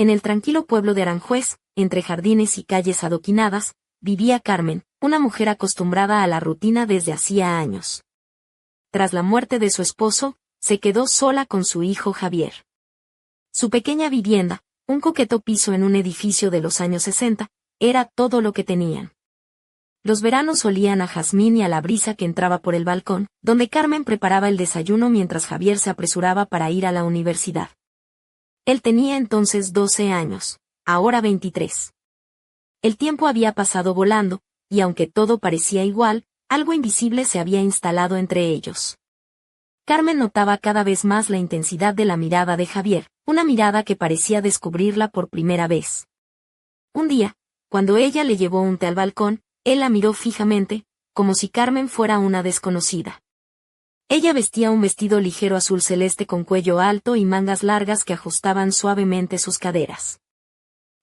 En el tranquilo pueblo de Aranjuez, entre jardines y calles adoquinadas, vivía Carmen, una mujer acostumbrada a la rutina desde hacía años. Tras la muerte de su esposo, se quedó sola con su hijo Javier. Su pequeña vivienda, un coqueto piso en un edificio de los años 60, era todo lo que tenían. Los veranos olían a jazmín y a la brisa que entraba por el balcón, donde Carmen preparaba el desayuno mientras Javier se apresuraba para ir a la universidad. Él tenía entonces 12 años, ahora 23. El tiempo había pasado volando, y aunque todo parecía igual, algo invisible se había instalado entre ellos. Carmen notaba cada vez más la intensidad de la mirada de Javier, una mirada que parecía descubrirla por primera vez. Un día, cuando ella le llevó un té al balcón, él la miró fijamente, como si Carmen fuera una desconocida. Ella vestía un vestido ligero azul celeste con cuello alto y mangas largas que ajustaban suavemente sus caderas.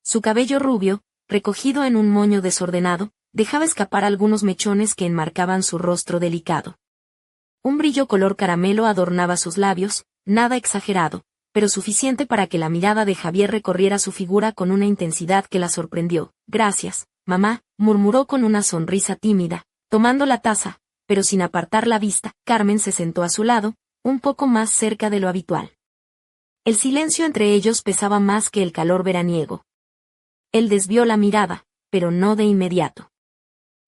Su cabello rubio, recogido en un moño desordenado, dejaba escapar algunos mechones que enmarcaban su rostro delicado. Un brillo color caramelo adornaba sus labios, nada exagerado, pero suficiente para que la mirada de Javier recorriera su figura con una intensidad que la sorprendió. «Gracias, mamá», murmuró con una sonrisa tímida, tomando la taza, pero sin apartar la vista. Carmen se sentó a su lado, un poco más cerca de lo habitual. El silencio entre ellos pesaba más que el calor veraniego. Él desvió la mirada, pero no de inmediato.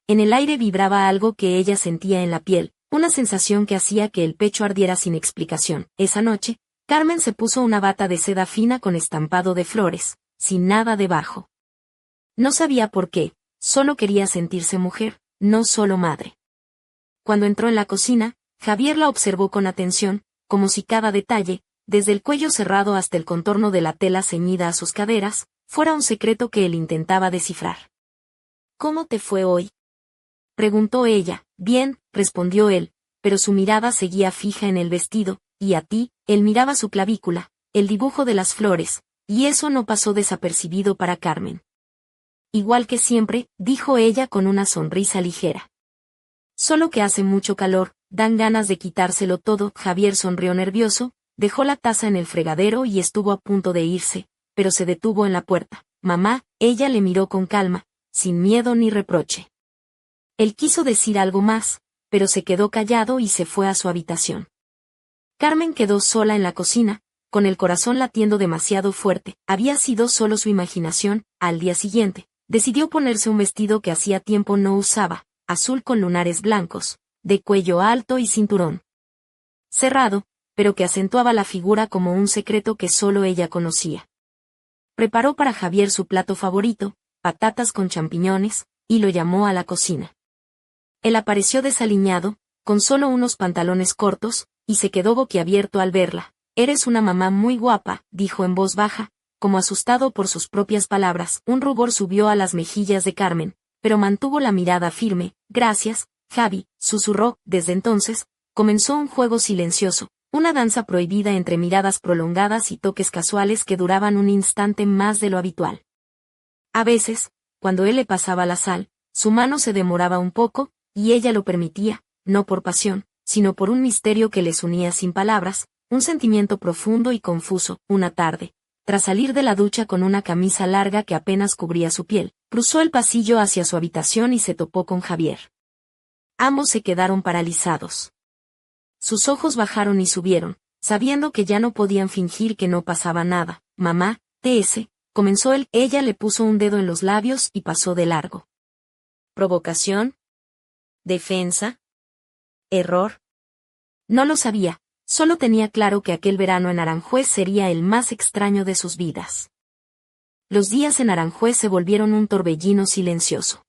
En el aire vibraba algo que ella sentía en la piel, una sensación que hacía que el pecho ardiera sin explicación. Esa noche, Carmen se puso una bata de seda fina con estampado de flores, sin nada debajo. No sabía por qué, solo quería sentirse mujer, no solo madre. Cuando entró en la cocina, Javier la observó con atención, como si cada detalle, desde el cuello cerrado hasta el contorno de la tela ceñida a sus caderas, fuera un secreto que él intentaba descifrar. «¿Cómo te fue hoy?», preguntó ella. «Bien», respondió él, pero su mirada seguía fija en el vestido. «¿Y a ti?». Él miraba su clavícula, el dibujo de las flores, y eso no pasó desapercibido para Carmen. «Igual que siempre», dijo ella con una sonrisa ligera. «Solo que hace mucho calor, dan ganas de quitárselo todo». Javier sonrió nervioso, dejó la taza en el fregadero y estuvo a punto de irse, pero se detuvo en la puerta. «Mamá», ella le miró con calma, sin miedo ni reproche. Él quiso decir algo más, pero se quedó callado y se fue a su habitación. Carmen quedó sola en la cocina, con el corazón latiendo demasiado fuerte. Había sido solo su imaginación. Al día siguiente, decidió ponerse un vestido que hacía tiempo no usaba, azul con lunares blancos, de cuello alto y cinturón cerrado, pero que acentuaba la figura como un secreto que solo ella conocía. Preparó para Javier su plato favorito, patatas con champiñones, y lo llamó a la cocina. Él apareció desaliñado, con solo unos pantalones cortos, y se quedó boquiabierto al verla. «Eres una mamá muy guapa», dijo en voz baja, como asustado por sus propias palabras. Un rubor subió a las mejillas de Carmen, pero mantuvo la mirada firme. «Gracias, Javi», susurró. Desde entonces, comenzó un juego silencioso, una danza prohibida entre miradas prolongadas y toques casuales que duraban un instante más de lo habitual. A veces, cuando él le pasaba la sal, su mano se demoraba un poco, y ella lo permitía, no por pasión, sino por un misterio que les unía sin palabras, un sentimiento profundo y confuso. Una tarde, tras salir de la ducha con una camisa larga que apenas cubría su piel, cruzó el pasillo hacia su habitación y se topó con Javier. Ambos se quedaron paralizados. Sus ojos bajaron y subieron, sabiendo que ya no podían fingir que no pasaba nada. «Mamá, TS», comenzó él. Ella le puso un dedo en los labios y pasó de largo. ¿Provocación? ¿Defensa? ¿Error? No lo sabía, solo tenía claro que aquel verano en Aranjuez sería el más extraño de sus vidas. Los días en Aranjuez se volvieron un torbellino silencioso.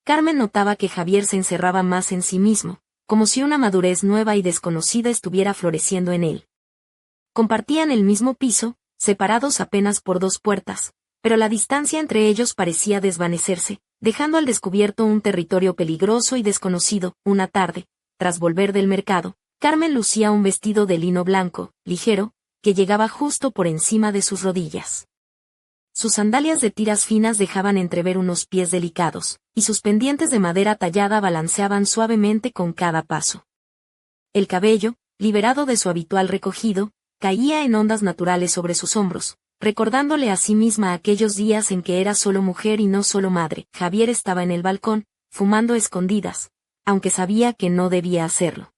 Carmen notaba que Javier se encerraba más en sí mismo, como si una madurez nueva y desconocida estuviera floreciendo en él. Compartían el mismo piso, separados apenas por 2 puertas, pero la distancia entre ellos parecía desvanecerse, dejando al descubierto un territorio peligroso y desconocido. Una tarde, tras volver del mercado, Carmen lucía un vestido de lino blanco, ligero, que llegaba justo por encima de sus rodillas. Sus sandalias de tiras finas dejaban entrever unos pies delicados, y sus pendientes de madera tallada balanceaban suavemente con cada paso. El cabello, liberado de su habitual recogido, caía en ondas naturales sobre sus hombros, recordándole a sí misma aquellos días en que era solo mujer y no solo madre. Javier estaba en el balcón, fumando a escondidas, aunque sabía que no debía hacerlo.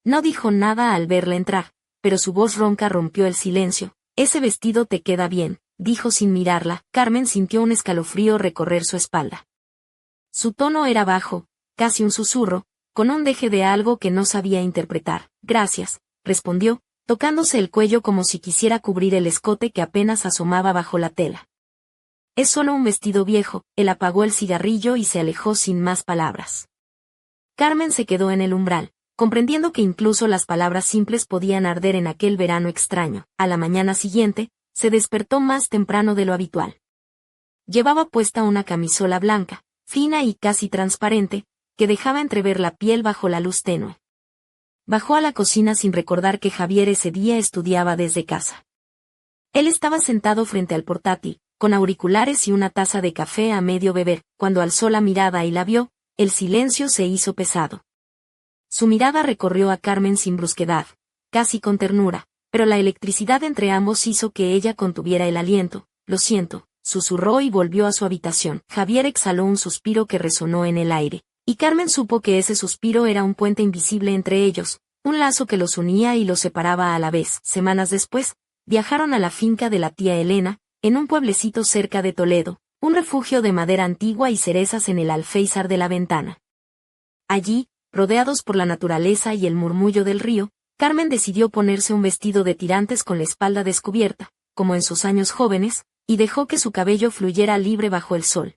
No dijo nada al verla entrar, pero su voz ronca rompió el silencio. «Ese vestido te queda bien», dijo sin mirarla. Carmen sintió un escalofrío recorrer su espalda. Su tono era bajo, casi un susurro, con un deje de algo que no sabía interpretar. «Gracias», respondió, tocándose el cuello como si quisiera cubrir el escote que apenas asomaba bajo la tela. «Es solo un vestido viejo». Él apagó el cigarrillo y se alejó sin más palabras. Carmen se quedó en el umbral, comprendiendo que incluso las palabras simples podían arder en aquel verano extraño. A la mañana siguiente, se despertó más temprano de lo habitual. Llevaba puesta una camisola blanca, fina y casi transparente, que dejaba entrever la piel bajo la luz tenue. Bajó a la cocina sin recordar que Javier ese día estudiaba desde casa. Él estaba sentado frente al portátil, con auriculares y una taza de café a medio beber. Cuando alzó la mirada y la vio, el silencio se hizo pesado. Su mirada recorrió a Carmen sin brusquedad, casi con ternura, pero la electricidad entre ambos hizo que ella contuviera el aliento. «Lo siento», susurró y volvió a su habitación. Javier exhaló un suspiro que resonó en el aire, y Carmen supo que ese suspiro era un puente invisible entre ellos, un lazo que los unía y los separaba a la vez. Semanas después, viajaron a la finca de la tía Elena, en un pueblecito cerca de Toledo, un refugio de madera antigua y cerezas en el alféizar de la ventana. Allí, rodeados por la naturaleza y el murmullo del río, Carmen decidió ponerse un vestido de tirantes con la espalda descubierta, como en sus años jóvenes, y dejó que su cabello fluyera libre bajo el sol.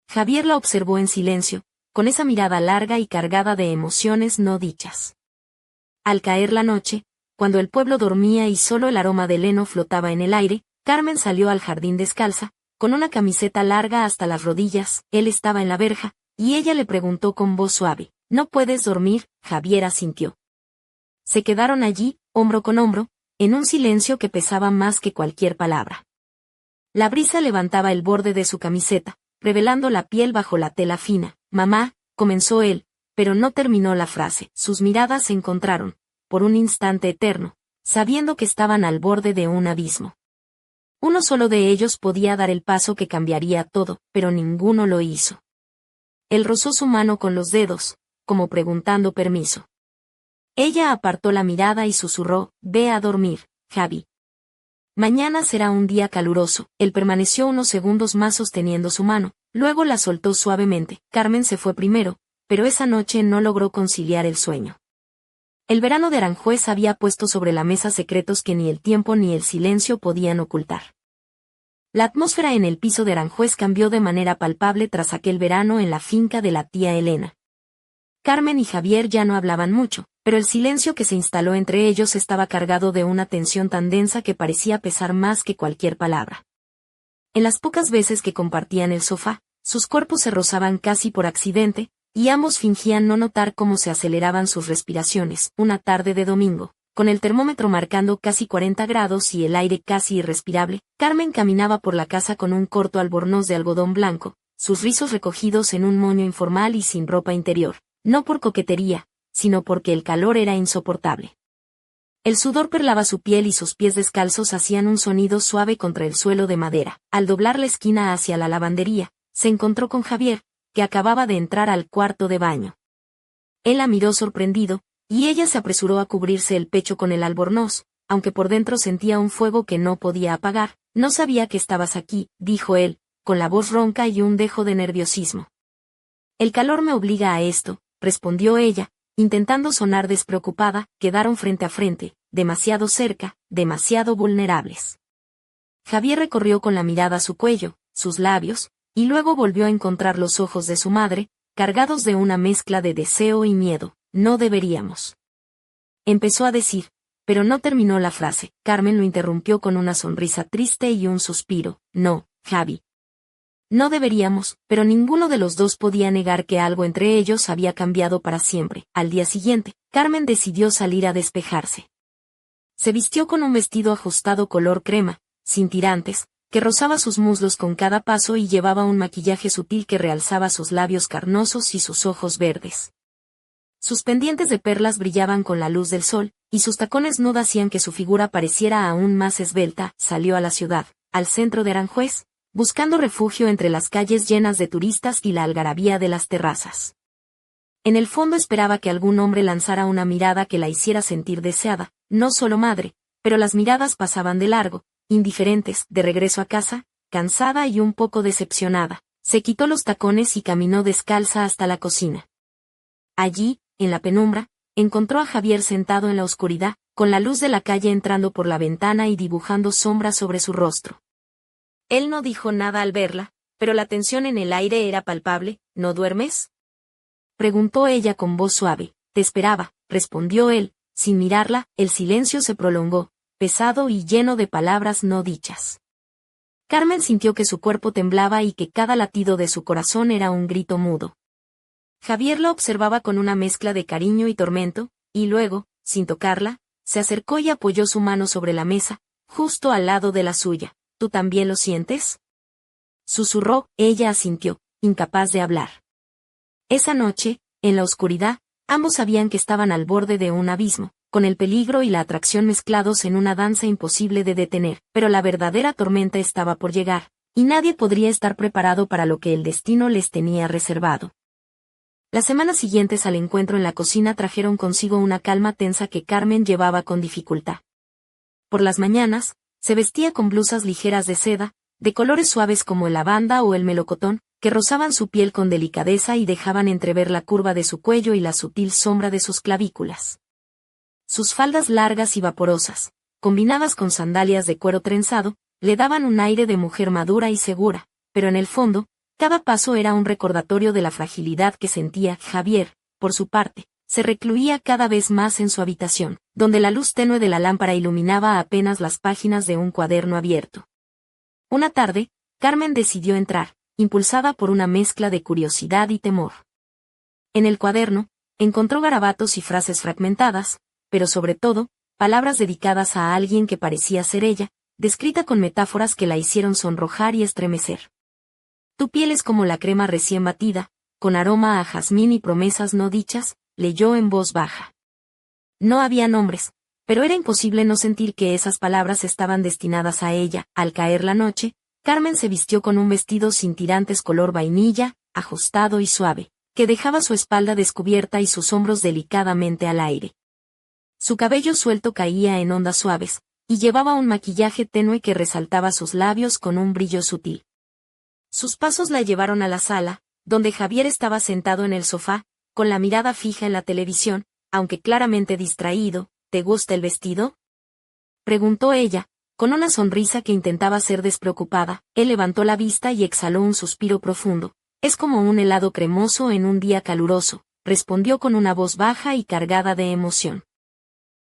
Javier la observó en silencio, con esa mirada larga y cargada de emociones no dichas. Al caer la noche, cuando el pueblo dormía y solo el aroma del heno flotaba en el aire, Carmen salió al jardín descalza, con una camiseta larga hasta las rodillas. Él estaba en la verja, y ella le preguntó con voz suave: «¿No puedes dormir?». Javier asintió. Se quedaron allí, hombro con hombro, en un silencio que pesaba más que cualquier palabra. La brisa levantaba el borde de su camiseta, revelando la piel bajo la tela fina. «Mamá», comenzó él, pero no terminó la frase. Sus miradas se encontraron, por un instante eterno, sabiendo que estaban al borde de un abismo. Uno solo de ellos podía dar el paso que cambiaría todo, pero ninguno lo hizo. Él rozó su mano con los dedos, como preguntando permiso. Ella apartó la mirada y susurró: «Ve a dormir, Javi. Mañana será un día caluroso». Él permaneció unos segundos más sosteniendo su mano, luego la soltó suavemente. Carmen se fue primero, pero esa noche no logró conciliar el sueño. El verano de Aranjuez había puesto sobre la mesa secretos que ni el tiempo ni el silencio podían ocultar. La atmósfera en el piso de Aranjuez cambió de manera palpable tras aquel verano en la finca de la tía Elena. Carmen y Javier ya no hablaban mucho, pero el silencio que se instaló entre ellos estaba cargado de una tensión tan densa que parecía pesar más que cualquier palabra. En las pocas veces que compartían el sofá, sus cuerpos se rozaban casi por accidente, y ambos fingían no notar cómo se aceleraban sus respiraciones. Una tarde de domingo, con el termómetro marcando casi 40 grados y el aire casi irrespirable, Carmen caminaba por la casa con un corto albornoz de algodón blanco, sus rizos recogidos en un moño informal y sin ropa interior, no por coquetería, sino porque el calor era insoportable. El sudor perlaba su piel y sus pies descalzos hacían un sonido suave contra el suelo de madera. Al doblar la esquina hacia la lavandería, se encontró con Javier, que acababa de entrar al cuarto de baño. Él la miró sorprendido, y ella se apresuró a cubrirse el pecho con el albornoz, aunque por dentro sentía un fuego que no podía apagar. «No sabía que estabas aquí», dijo él, con la voz ronca y un dejo de nerviosismo. «El calor me obliga a esto», respondió ella, intentando sonar despreocupada. Quedaron frente a frente, demasiado cerca, demasiado vulnerables. Javier recorrió con la mirada su cuello, sus labios, y luego volvió a encontrar los ojos de su madre, cargados de una mezcla de deseo y miedo. «No deberíamos». Empezó a decir, pero no terminó la frase. Carmen lo interrumpió con una sonrisa triste y un suspiro. «No, Javi. No deberíamos», pero ninguno de los dos podía negar que algo entre ellos había cambiado para siempre. Al día siguiente, Carmen decidió salir a despejarse. Se vistió con un vestido ajustado color crema, sin tirantes, que rozaba sus muslos con cada paso y llevaba un maquillaje sutil que realzaba sus labios carnosos y sus ojos verdes. Sus pendientes de perlas brillaban con la luz del sol, y sus tacones no hacían que su figura pareciera aún más esbelta. Salió a la ciudad, al centro de Aranjuez, buscando refugio entre las calles llenas de turistas y la algarabía de las terrazas. En el fondo esperaba que algún hombre lanzara una mirada que la hiciera sentir deseada, no solo madre, pero las miradas pasaban de largo, indiferentes. De regreso a casa, cansada y un poco decepcionada, se quitó los tacones y caminó descalza hasta la cocina. Allí, en la penumbra, encontró a Javier sentado en la oscuridad, con la luz de la calle entrando por la ventana y dibujando sombras sobre su rostro. Él no dijo nada al verla, pero la tensión en el aire era palpable. ¿No duermes?, preguntó ella con voz suave. Te esperaba, respondió él, sin mirarla. El silencio se prolongó, pesado y lleno de palabras no dichas. Carmen sintió que su cuerpo temblaba y que cada latido de su corazón era un grito mudo. Javier la observaba con una mezcla de cariño y tormento, y luego, sin tocarla, se acercó y apoyó su mano sobre la mesa, justo al lado de la suya. ¿Tú también lo sientes?, susurró. Ella asintió, incapaz de hablar. Esa noche, en la oscuridad, ambos sabían que estaban al borde de un abismo, con el peligro y la atracción mezclados en una danza imposible de detener, pero la verdadera tormenta estaba por llegar, y nadie podría estar preparado para lo que el destino les tenía reservado. Las semanas siguientes al encuentro en la cocina trajeron consigo una calma tensa que Carmen llevaba con dificultad. Por las mañanas, se vestía con blusas ligeras de seda, de colores suaves como el lavanda o el melocotón, que rozaban su piel con delicadeza y dejaban entrever la curva de su cuello y la sutil sombra de sus clavículas. Sus faldas largas y vaporosas, combinadas con sandalias de cuero trenzado, le daban un aire de mujer madura y segura, pero en el fondo, cada paso era un recordatorio de la fragilidad que sentía. Javier, por su parte, se recluía cada vez más en su habitación, donde la luz tenue de la lámpara iluminaba apenas las páginas de un cuaderno abierto. Una tarde, Carmen decidió entrar, impulsada por una mezcla de curiosidad y temor. En el cuaderno, encontró garabatos y frases fragmentadas, pero sobre todo, palabras dedicadas a alguien que parecía ser ella, descrita con metáforas que la hicieron sonrojar y estremecer. Tu piel es como la crema recién batida, con aroma a jazmín y promesas no dichas, leyó en voz baja. No había nombres, pero era imposible no sentir que esas palabras estaban destinadas a ella. Al caer la noche, Carmen se vistió con un vestido sin tirantes color vainilla, ajustado y suave, que dejaba su espalda descubierta y sus hombros delicadamente al aire. Su cabello suelto caía en ondas suaves, y llevaba un maquillaje tenue que resaltaba sus labios con un brillo sutil. Sus pasos la llevaron a la sala, donde Javier estaba sentado en el sofá, con la mirada fija en la televisión, aunque claramente distraído. ¿Te gusta el vestido?, preguntó ella, con una sonrisa que intentaba ser despreocupada. Él levantó la vista y exhaló un suspiro profundo. Es como un helado cremoso en un día caluroso, respondió con una voz baja y cargada de emoción.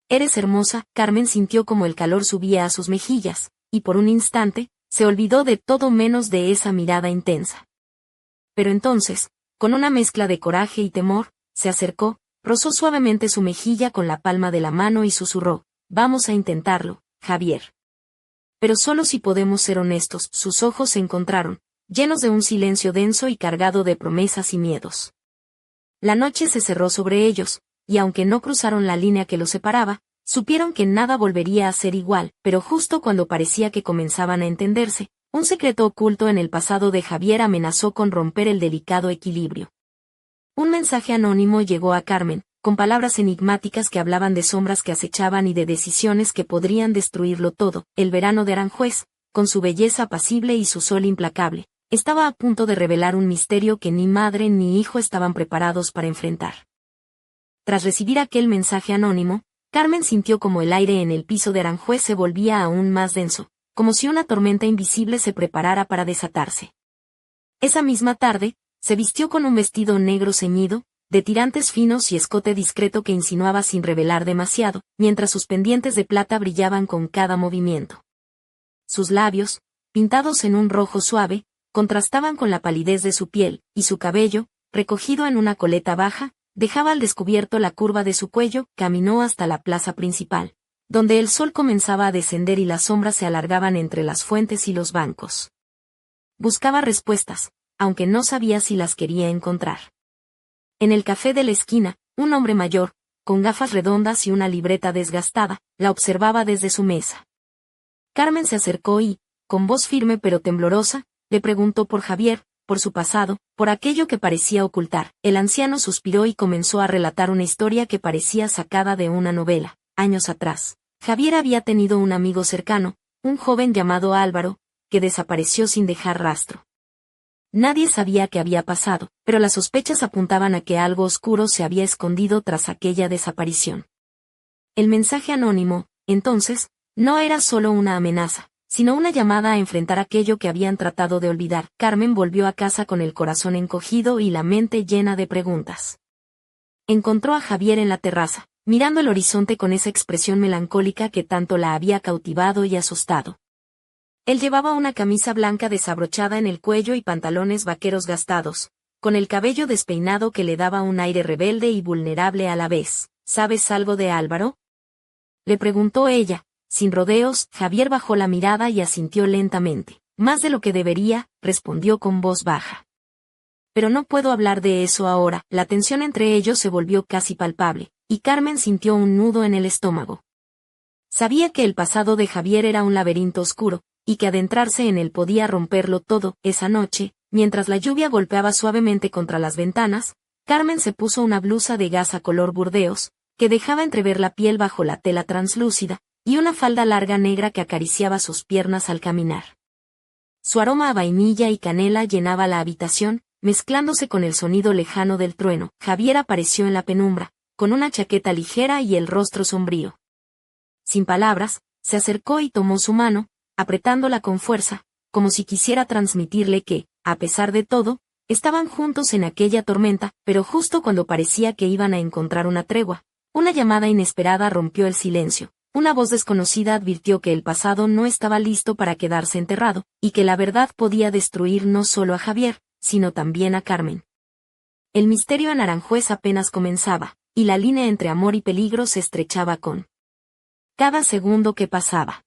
Eres hermosa. Carmen sintió como el calor subía a sus mejillas, y por un instante, se olvidó de todo menos de esa mirada intensa. Pero entonces, con una mezcla de coraje y temor, se acercó, rozó suavemente su mejilla con la palma de la mano y susurró, vamos a intentarlo, Javier. Pero solo si podemos ser honestos. Sus ojos se encontraron, llenos de un silencio denso y cargado de promesas y miedos. La noche se cerró sobre ellos, y aunque no cruzaron la línea que los separaba, supieron que nada volvería a ser igual. Pero justo cuando parecía que comenzaban a entenderse, un secreto oculto en el pasado de Javier amenazó con romper el delicado equilibrio. Un mensaje anónimo llegó a Carmen, con palabras enigmáticas que hablaban de sombras que acechaban y de decisiones que podrían destruirlo todo. El verano de Aranjuez, con su belleza apacible y su sol implacable, estaba a punto de revelar un misterio que ni madre ni hijo estaban preparados para enfrentar. Tras recibir aquel mensaje anónimo, Carmen sintió como el aire en el piso de Aranjuez se volvía aún más denso, como si una tormenta invisible se preparara para desatarse. Esa misma tarde, se vistió con un vestido negro ceñido, de tirantes finos y escote discreto que insinuaba sin revelar demasiado, mientras sus pendientes de plata brillaban con cada movimiento. Sus labios, pintados en un rojo suave, contrastaban con la palidez de su piel, y su cabello, recogido en una coleta baja, dejaba al descubierto la curva de su cuello. Caminó hasta la plaza principal, donde el sol comenzaba a descender y las sombras se alargaban entre las fuentes y los bancos. Buscaba respuestas, aunque no sabía si las quería encontrar. En el café de la esquina, Un hombre mayor, con gafas redondas y una libreta desgastada, la observaba desde su mesa. Carmen se acercó y, con voz firme pero temblorosa, le preguntó por Javier, por su pasado, por aquello que parecía ocultar. El anciano suspiró y comenzó a relatar una historia que parecía sacada de una novela. Años atrás, Javier había tenido un amigo cercano, un joven llamado Álvaro, que desapareció sin dejar rastro. Nadie sabía qué había pasado, pero las sospechas apuntaban a que algo oscuro se había escondido tras aquella desaparición. El mensaje anónimo, entonces, no era solo una amenaza, sino una llamada a enfrentar aquello que habían tratado de olvidar. Carmen volvió a casa con el corazón encogido y la mente llena de preguntas. Encontró a Javier en la terraza, mirando el horizonte con esa expresión melancólica que tanto la había cautivado y asustado. Él llevaba una camisa blanca desabrochada en el cuello y pantalones vaqueros gastados, con el cabello despeinado que le daba un aire rebelde y vulnerable a la vez. ¿Sabes algo de Álvaro?, le preguntó ella. Sin rodeos, Javier bajó la mirada y asintió lentamente. Más de lo que debería, respondió con voz baja. Pero no puedo hablar de eso ahora. La tensión entre ellos se volvió casi palpable, y Carmen sintió un nudo en el estómago. Sabía que el pasado de Javier era un laberinto oscuro, y que adentrarse en él podía romperlo todo. Esa noche, mientras la lluvia golpeaba suavemente contra las ventanas, Carmen se puso una blusa de gasa color burdeos, que dejaba entrever la piel bajo la tela translúcida, y una falda larga negra que acariciaba sus piernas al caminar. Su aroma a vainilla y canela llenaba la habitación, mezclándose con el sonido lejano del trueno. Javier apareció en la penumbra, con una chaqueta ligera y el rostro sombrío. Sin palabras, se acercó y tomó su mano, apretándola con fuerza, como si quisiera transmitirle que, a pesar de todo, estaban juntos en aquella tormenta. Pero justo cuando parecía que iban a encontrar una tregua, una llamada inesperada rompió el silencio. Una voz desconocida advirtió que el pasado no estaba listo para quedarse enterrado, y que la verdad podía destruir no solo a Javier, sino también a Carmen. El misterio en Aranjuez apenas comenzaba, y la línea entre amor y peligro se estrechaba con cada segundo que pasaba.